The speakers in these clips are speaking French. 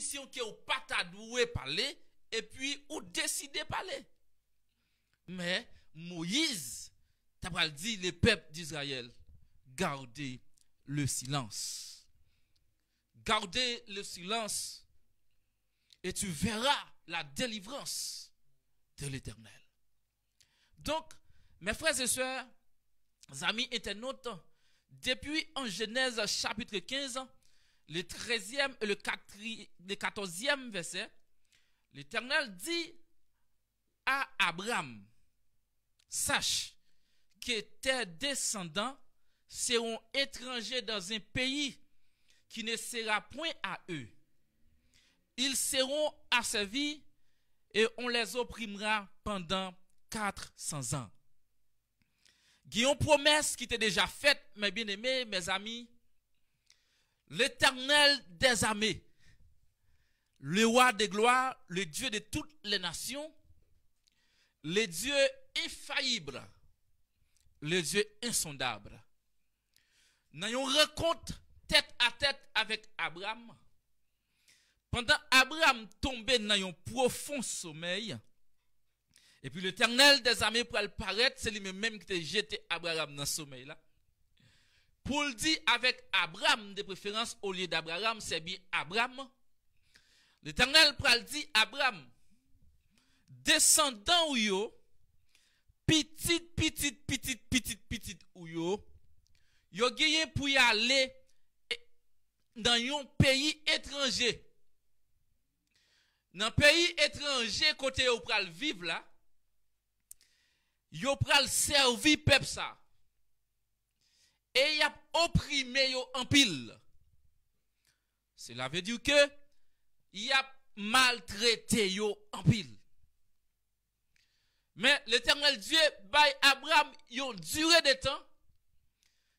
que ou pas ta doué parler et puis ou décider parler. Mais Moïse t'a dit le peuple d'Israël, gardez le silence. Gardez le silence et tu verras la délivrance de l'Éternel. Donc, mes frères et sœurs, amis internautes, depuis en Genèse chapitre 15, le 13e et le 14e verset, l'Éternel dit à Abraham, sache que tes descendants seront étrangers dans un pays qui ne sera point à eux. Ils seront asservis et on les opprimera pendant 400 ans. Il y a une promesse qui était déjà faite, mes bien-aimés, mes amis. L'Éternel des armées, le roi des gloires, le Dieu de toutes les nations, le Dieu infaillible, le Dieu insondable. Dans une rencontre tête à tête avec Abraham, pendant Abraham tombait dans un profond sommeil, et puis l'Éternel des armées pour le paraître, c'est lui-même qui a jeté Abraham dans ce sommeil là. Pour le dire avec Abraham, de préférence au lieu d'Abraham, c'est bien Abraham. L'Éternel pour le dire Abraham, descendant ou yo, petit ou yo gagné pour y aller dans un pays étranger. Dans un pays étranger, côté où pral vivre là, yo pral servir peuple ça. Et y a opprimé yo en pile. Cela veut dire que y a maltraité yo en pile. Mais l'Éternel Dieu bail Abraham yon durée de temps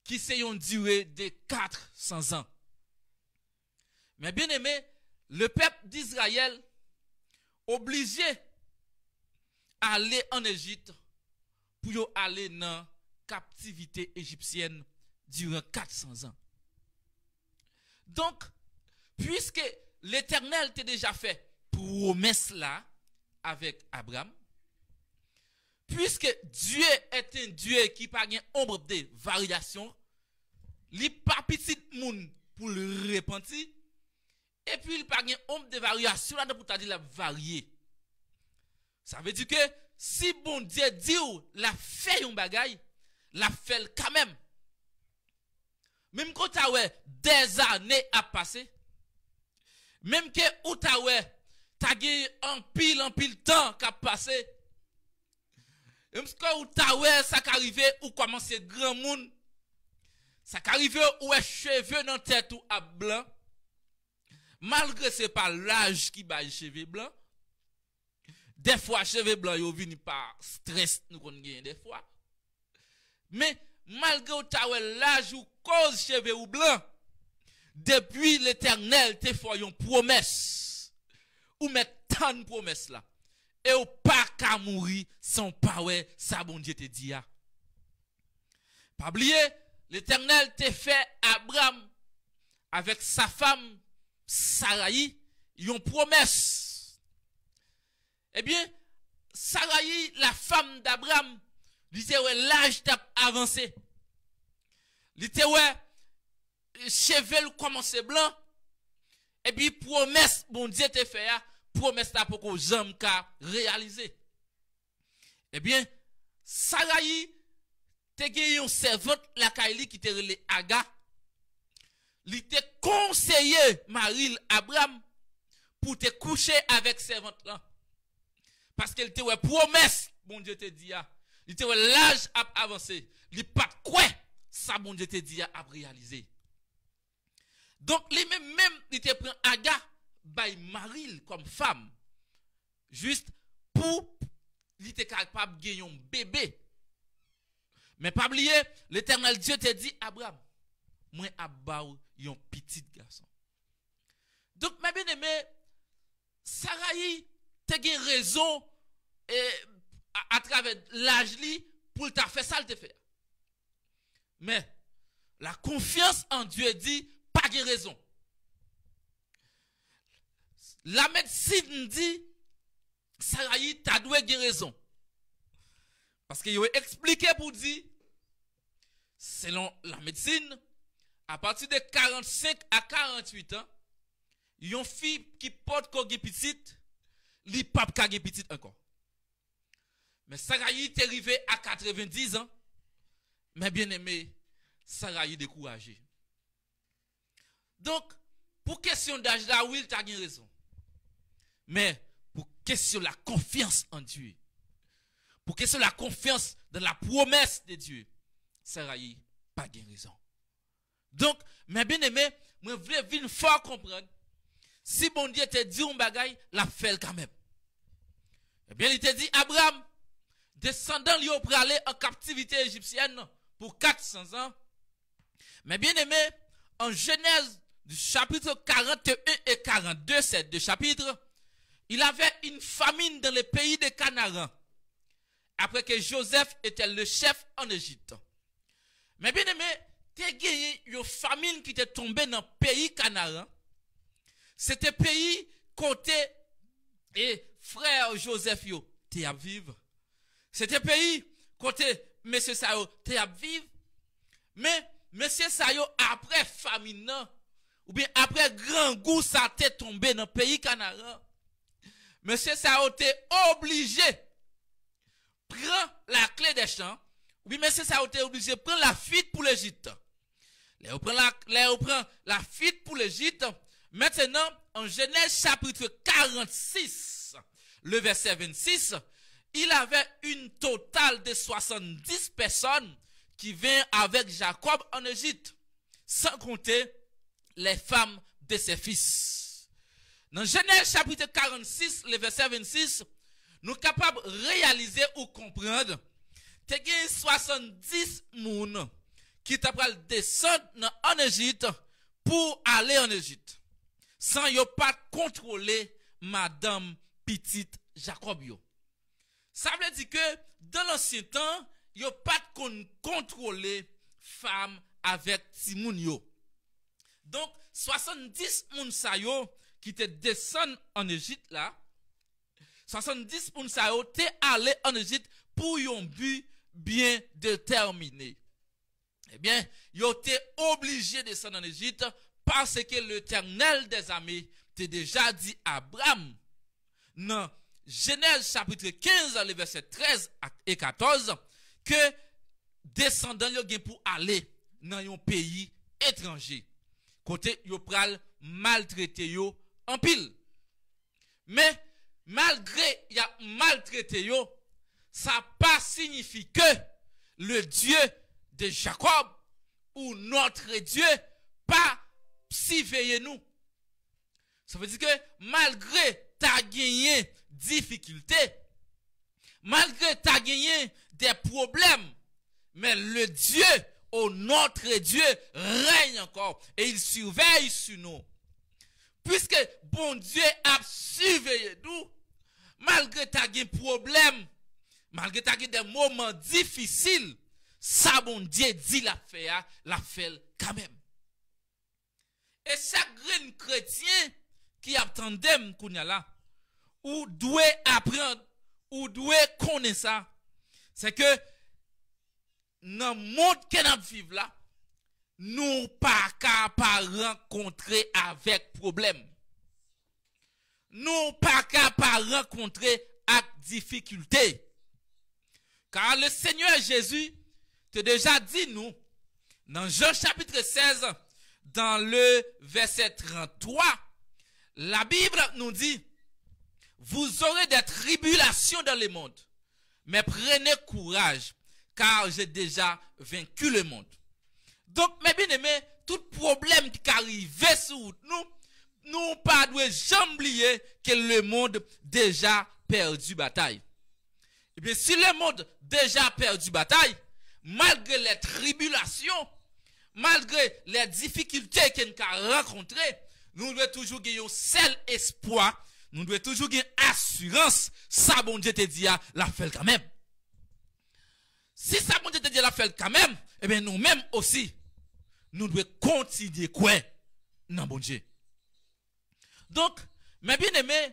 qui c'est une durée de 400 ans. Mais bien aimé, le peuple d'Israël obligé à aller en Égypte pour aller dans captivité égyptienne durant 400 ans. Donc, puisque l'Éternel t'a déjà fait promesse là avec Abraham, puisque Dieu est un Dieu qui n'a pas ombre de variation, il n'a pas petit monde pour le repentir, et puis il n'a pas ombre de variation là pour te dire la varier. Ça veut dire que si bon Dieu dit ou la fait un bagay, la fait quand même. Même quand tu as des années à passer, même que ou tu as un pile temps qui a passé, même quand tu as ça qui arrive ou commence grand monde, ça qui arrive ou est cheveux dans tête ou à blanc, malgré c'est pas l'âge qui bat cheveux blancs. Des fois, cheveux blancs, ils viennent par stress, nous connaissons des fois. Mais, malgré l'âge ou cause cheveux ou blancs, depuis l'Éternel, te fait une promesse. Ou met tant de promesses là. Et ou pas qu'à mourir sans pas ouais, ça bon Dieu te dit. Pas oublier, l'Éternel te fait Abraham avec sa femme Sarai, une promesse. Eh bien, Sarai, la femme d'Abraham, disait ouais, l'âge t'a avancé. Disait ouais, cheveux commencé blanc. Et puis promesse, bon Dieu te fait, promesse là pour que j'aime qu'à réaliser. Eh bien, Sarai, te gagné une servante la Kaili qui te relé Aga. Il te conseillé Marie Abraham pour te coucher avec servante là. Parce qu'elle te ouais promesse, bon Dieu te dit il te ouais l'âge a avancé, il pas quoi ça bon Dieu te dit a réalisé. Donc lui même il te prend Aga by Marie comme femme juste pour il était capable de gagner un bébé. Mais pas oublier, l'Éternel Dieu te dit Abraham, moi abaou un petit garçon. Donc ma bien-aimée, Sarai te gen raison à travers l'âge li pour t'a fait ça le te fait. Mais la confiance en Dieu dit pas de raison. la médecine dit, Sarayi, t'as doué raison. Parce qu'il a expliqué pour dire, selon la médecine, à partir de 45 à 48 ans, une fille qui porte kogi petite, li pas kage petite encore. Mais Sarayi est arrivé à 90 ans, mais bien aimé, Sarayi découragé. Donc, pour question d'âge là, oui, tu as raison. Mais pour question de la confiance en Dieu, pour question de la confiance dans la promesse de Dieu, Sarayi pas de raison. Donc, mes bien-aimés, moi, je veux fort comprendre. Si bon Dieu te dit un bagay, la fait quand même. Eh bien, il te dit, Abraham, descendant lui pour aller en captivité égyptienne pour 400 ans. Mais bien aimé, en Genèse du chapitre 41 et 42, ces deux chapitres, il avait une famine dans le pays de Canaan. Après que Joseph était le chef en Égypte. Mais bien aimé, t'es gagné une famine qui était tombée dans le pays Canaan. C'était pays côté et frère Joseph yo, t'es à vivre. C'était pays côté monsieur Sayo, t'es à vivre. Mais monsieur Sayo après famine ou bien après grand goût ça t'est tombé dans le pays Canaan. Monsieur Sayo t'es obligé prendre la clé des champs. ou bien monsieur Sayo t'es obligé de prendre la fuite pour l'Égypte. Là on prend la fuite pour l'Égypte. Maintenant, en Genèse chapitre 46, le verset 26, il avait une totale de 70 personnes qui viennent avec Jacob en Égypte, sans compter les femmes de ses fils. Dans Genèse chapitre 46, le verset 26, nous sommes capables de réaliser ou comprendre que il y a 70 personnes qui sont descendre en Égypte pour aller en Égypte. Sans yo pas contrôler madame petite Jacob yo. Ça veut dire que dans l'ancien temps, yo pas contrôler femme avec timoun yo. Donc 70 moun sa yo qui te descendent en Égypte là, 70 moun sa yo te allé en Égypte pour un but bien déterminé. Eh bien, yo te obligé de descendre en Égypte parce que l'Éternel des armées t'a déjà dit à Abraham, dans Genèse chapitre 15, les versets 13 et 14, que descendant yo gen pour aller dans un pays étranger. Côté yo pral maltraité yo en pile. Mais malgré y a maltraité yo, ça pas signifie que le Dieu de Jacob ou notre Dieu pas si veillez nous. Ça veut dire que malgré ta gagné difficultés, malgré ta gagné des problèmes, mais le Dieu, au notre Dieu, règne encore et il surveille sur nous. Puisque bon Dieu a surveillé nous, malgré ta gagné problème, malgré ta gagné des moments difficiles, ça bon Dieu dit la fait quand même. Et chaque grain chrétien qui attendait kounya là, ou doit apprendre, ou doit connaître ça, c'est que dans le monde que nous vivons là, nous pas capables de rencontrer avec problème. Nous pas capables de rencontrer avec difficulté. Car le Seigneur Jésus te déjà dit nous, dans Jean chapitre 16, dans le verset 33, la Bible nous dit, vous aurez des tribulations dans le monde, mais prenez courage, car j'ai déjà vaincu le monde. Donc, mes bien-aimés, tout problème qui arrive sur nous pas doit jamais oublier que le monde déjà perdu bataille. Et bien, si le monde déjà perdu bataille, malgré les tribulations, malgré les difficultés qu'on a rencontrées, nous devons toujours gagner un seul espoir, nous devons toujours gagner assurance, ça bon Dieu te dit la fait quand même. Si ça bon Dieu te dit la fait quand même, eh bien nous-mêmes aussi, nous devons continuer quoi dans bon Dieu. Donc, Mais bien aimé,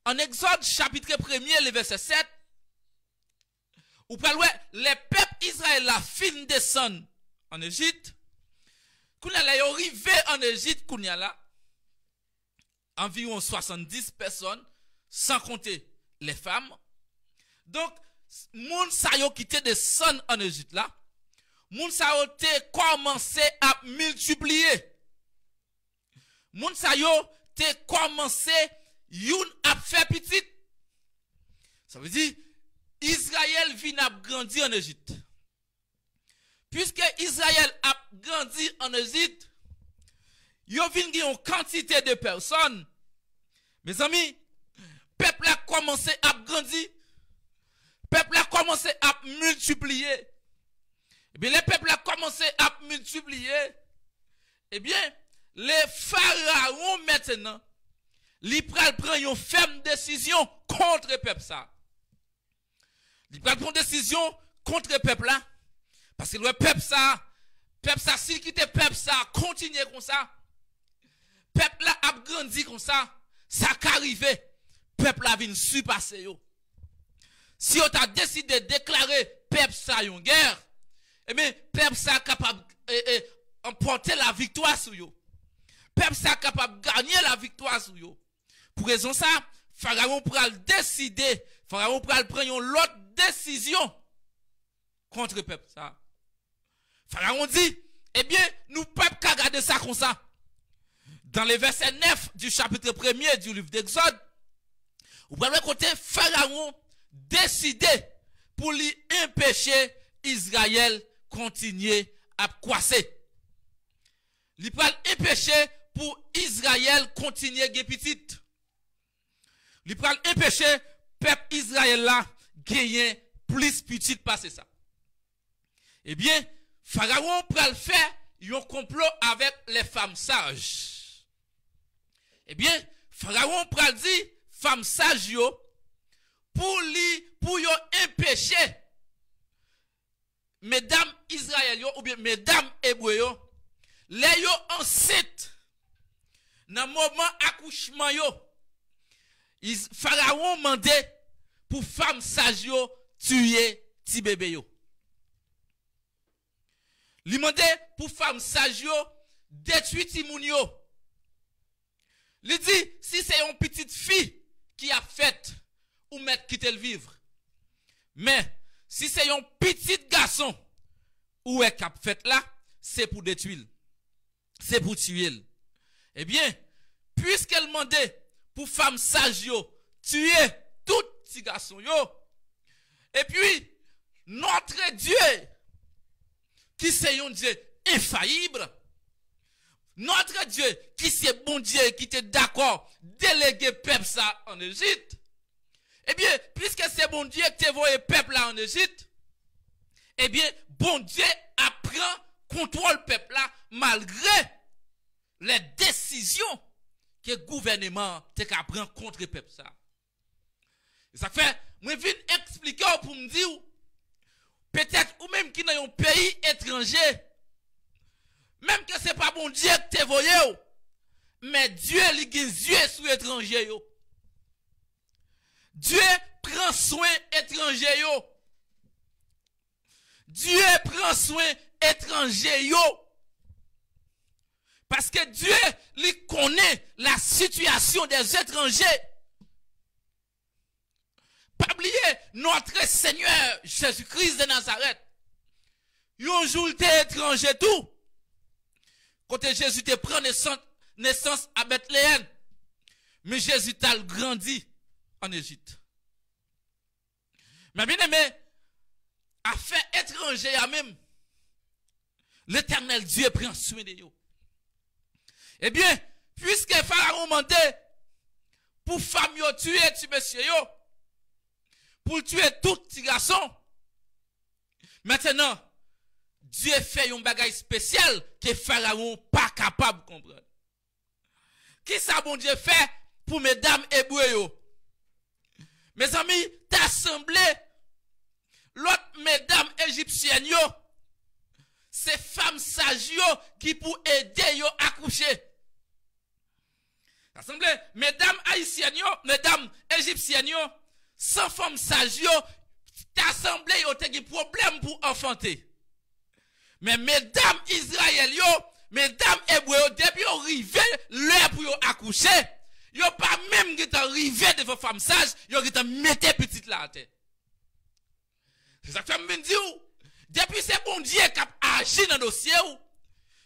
en Exode chapitre 1er, le verset 7, ou parlez, les peuples Israël la fin descendre en Égypte, quand ils sont arrivés en Égypte, quand là, environ 70 personnes, sans compter les femmes. Donc, moun sa yo qui te descend en Égypte là, moun sa yo te commencé à multiplier. Moun sa yo te commencé youn à faire petit. Ça veut dire Israël vient à grandir en Égypte. Puisque Israël a grandi en Égypte, yo vinn gen une quantité de personnes. Mes amis, peuple a commencé à grandir. Peuple a commencé à multiplier. Eh bien, les peuples a commencé à multiplier. Eh bien, les pharaons maintenant, ils prennent une ferme décision contre le peuple ça. Ils prennent une décision contre le peuple là. Parce que le peuple ça, s'il quitte le peuple ça, continue comme ça. Peuple là a grandi comme ça. Ça qu'arrive, peuple là vient surpasser yo. Si on a décidé de déclarer peuple ça une guerre, eh bien, peuple ça capable d'emporter la victoire sur yo. Peuple ça capable de gagner la victoire sur yo. Pour raison ça, Pharaon pourra décider, Pharaon pourra prendre une autre décision contre le peuple ça. Pharaon dit, eh bien, nous peuple qu'à garder ça comme ça. Dans le verset 9 du chapitre 1er du livre d'Exode, vous pouvez côté Pharaon décidé pour lui empêcher Israël continuer à croiser. Il peut empêcher pour Israël continuer à petit. Il peut empêcher peuple Israël là gagner plus petit passer ça. Eh bien, Pharaon peut le faire un complot avec les femmes sages. Eh bien, Pharaon peut le dire femmes sages yo pour yo empêcher mesdames Israël ou bien mesdames Hébreu yo les yo enceinte dans moment accouchement yo Pharaon mandé pour femmes sages yo tuer ti bébé yo. Li mandé pour femmes sages yo détruire ti moun yo. Li dit si c'est une petite fille qui a fait ou mettre quitter le vivre. Mais si c'est un petit garçon ou est cap fait là, c'est pour détruire. C'est pour tuer. Eh bien, puisqu'elle demandait pour femme sage yo tuer tout petit garçon yo. Et puis notre Dieu qui c'est un Dieu infaillible, notre Dieu qui c'est bon Dieu qui était d'accord déléguer peuple ça en Égypte. Eh bien, puisque c'est bon Dieu qui t'a envoyé peuple là en Égypte, eh bien, bon Dieu apprend contrôle peuple là malgré les décisions que le gouvernement t'a prend contre le peuple ça. Et ça fait, moi je viens expliquer pour me dire, peut-être ou même qui dans un pays étranger, même que c'est pas bon Dieu qui t'a envoyé, mais Dieu il a des yeux sur l'étranger yo. Dieu prend soin étranger yo. Dieu prend soin étranger yo. Parce que Dieu lui connaît la situation des étrangers. Pas oublier notre Seigneur Jésus-Christ de Nazareth. Un jour il était étranger tout. Quand Jésus te prend naissance à Bethléem. Mais Jésus t'a grandi en Égypte. Mais bien aimé, à faire étranger à même, l'Éternel Dieu prend soin de vous. Eh bien, puisque Pharaon mandait pour femme yo tuer ti monsieur yo, pour tuer tout petit garçon, maintenant, Dieu fait un bagage spécial que Pharaon pas capable de comprendre. Qui ça bon Dieu fait pour mesdames hébreux yo? Mes amis, t'assemblé l'autre mesdames égyptiennes yo, c'est femmes sages yo qui pour aider yo à coucher. Assemblée, mesdames haïtiennes, mesdames égyptiennes, sans femme sage, t'assemblée, yo te gen problème pour enfanter. Mais mesdames Israël, mesdames hébreux, depuis yo rivé l'heure pour yo accoucher, yo pas même qui t'en rivé devant femme sage, yo qui t'en mette petite là à terre. C'est ça que je me dis. Depuis c'est bon Dieu qui a agi dans le dossier,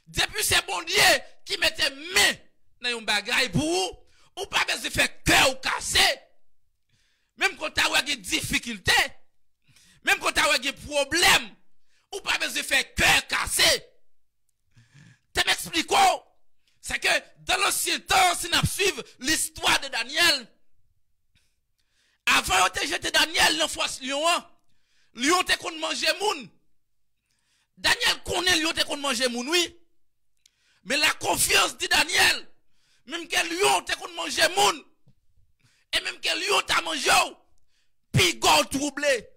depuis c'est bon Dieu qui mettait main dans un bagage pour vous, ou pas besoin de faire cœur ou casser. Même quand tu as des difficultés, même quand tu as des problèmes, ou pas besoin de faire cœur cassé. Tu m'expliques quoi? C'est que dans l'ancien temps, si nous suivons l'histoire de Daniel, avant de jeter Daniel dans face lion, lion te kon manger moun. Daniel connaît lion te kon manger moun, oui. Mais la confiance de Daniel, même que lion te kon manger moun, et même que lion t'a mangé, puis gol troublé.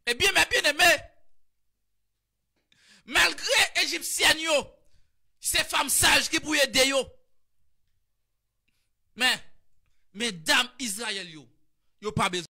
Eh bien, mes bien-aimés, malgré Égyptiens, ces femmes sages qui pouvaient aider yo. Mais, mesdames Israël, yo pas besoin.